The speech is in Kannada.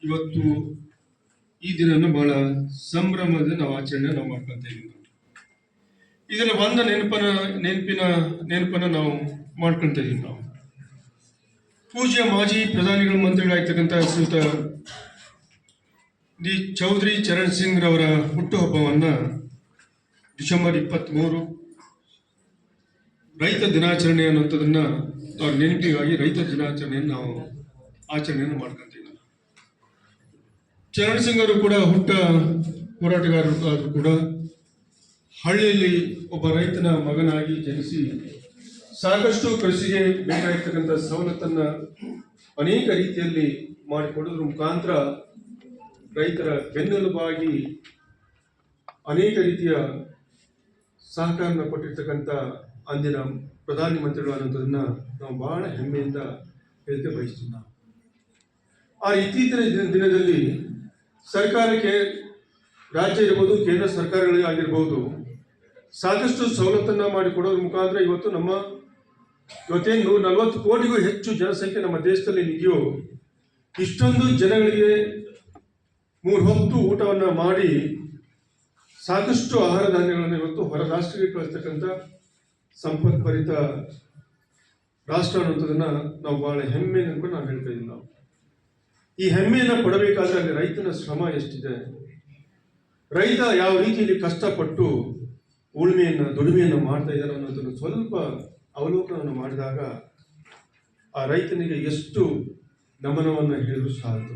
ಇವತ್ತು ಈ ದಿನನ ಬಹಳ ಸಂಭ್ರಮದ ನಾವು ಆಚರಣೆ ಮಾಡ್ಕೊಂತ ಇದ್ದೀವಿ. ಇದರ ಒಂದು ನೆನಪನ್ನ ನಾವು ಮಾಡ್ಕೊಂತ ಇದೀವಿ. ನಾವು ಪೂಜ್ಯ ಮಾಜಿ ಪ್ರಧಾನಿಗಳ ಮಂತ್ರಿಗಳಾಗಿರ್ತಕ್ಕಂಥ ಶ್ರೀಯುತ ಡಿ ಚೌಧರಿ ಚರಣ್ ಸಿಂಗ್ ರವರ ಹುಟ್ಟುಹಬ್ಬವನ್ನ ಡಿಸೆಂಬರ್ 23 ರೈತ ದಿನಾಚರಣೆ ಅನ್ನುವಂಥದ್ದನ್ನ ಅವ್ರ ನೆನಪಿಗಾಗಿ ರೈತ ದಿನಾಚರಣೆಯನ್ನು ನಾವು ಆಚರಣೆಯನ್ನು ಮಾಡ್ಕೊಂತೀವಿ. ಚರಣ್ ಸಿಂಗ್ ಅವರು ಕೂಡ ಹುಟ್ಟ ಹೋರಾಟಗಾರರು ಆದರೂ ಕೂಡ ಹಳ್ಳಿಯಲ್ಲಿ ಒಬ್ಬ ರೈತನ ಮಗನಾಗಿ ಜನಿಸಿ ಸಾಕಷ್ಟು ಕೃಷಿಗೆ ಬೇಕಾಗಿರ್ತಕ್ಕಂಥ ಸವಲತ್ತನ್ನ ಅನೇಕ ರೀತಿಯಲ್ಲಿ ಮಾಡಿಕೊಡೋದ್ರ ಮುಖಾಂತರ ರೈತರ ಬೆನ್ನೆಲುಬಾಗಿ ಅನೇಕ ರೀತಿಯ ಸಹಕಾರನ ಕೊಟ್ಟಿರ್ತಕ್ಕಂಥ ಅಂದಿನ ಪ್ರಧಾನಿ ಮಂತ್ರಿಗಳು ಅನ್ನೋದನ್ನ ನಾವು ಬಹಳ ಹೆಮ್ಮೆಯಿಂದ ಹೇಳಿಕೆ ಬಯಸ್ತೀವಿ. ನಾವು ಆ ಇತ್ತೀಚಿನ ದಿನದಲ್ಲಿ ಸರ್ಕಾರಕ್ಕೆ ರಾಜ್ಯ ಇರ್ಬೋದು, ಕೇಂದ್ರ ಸರ್ಕಾರಗಳಿಗೆ ಆಗಿರ್ಬೋದು, ಸಾಕಷ್ಟು ಸವಲತ್ತನ್ನ ಮಾಡಿಕೊಡೋದ್ರ ಮುಖಾಂತರ ಇವತ್ತೇನು 40 ಕೋಟಿಗೂ ಹೆಚ್ಚು ಜನಸಂಖ್ಯೆ ನಮ್ಮ ದೇಶದಲ್ಲಿ ಇದೆಯೋ, ಇಷ್ಟೊಂದು ಜನಗಳಿಗೆ 3 ಹೊತ್ತು ಊಟವನ್ನ ಮಾಡಿ ಸಾಕಷ್ಟು ಆಹಾರ ಧಾನ್ಯಗಳನ್ನು ಇವತ್ತು ಹೊರ ರಾಷ್ಟ್ರಕ್ಕೆ ಕಳಿಸ್ತಕ್ಕಂಥ ಸಂಪತ್ಭರಿತ ರಾಷ್ಟ್ರ ಅನ್ನೋದನ್ನ ನಾವು ಬಹಳ ಹೆಮ್ಮೆ ಅನ್ಕೊಂಡು ನಾವು ಹೇಳ್ತಾ ಇದ್ದೀವಿ. ನಾವು ಈ ಹೆಮ್ಮೆಯನ್ನು ಪಡಬೇಕಾದ್ರೆ ಅಲ್ಲಿ ರೈತನ ಶ್ರಮ ಎಷ್ಟಿದೆ, ರೈತ ಯಾವ ರೀತಿಯಲ್ಲಿ ಕಷ್ಟಪಟ್ಟು ದುಡಿಮೆಯನ್ನು ಮಾಡ್ತಾ ಇದ್ದಾರೆ ಅನ್ನೋದನ್ನು ಸ್ವಲ್ಪ ಅವಲೋಕನವನ್ನು ಮಾಡಿದಾಗ ಆ ರೈತನಿಗೆ ಎಷ್ಟು ನಮನವನ್ನು ಹೇಳಿದ್ರು ಸಾಲದು.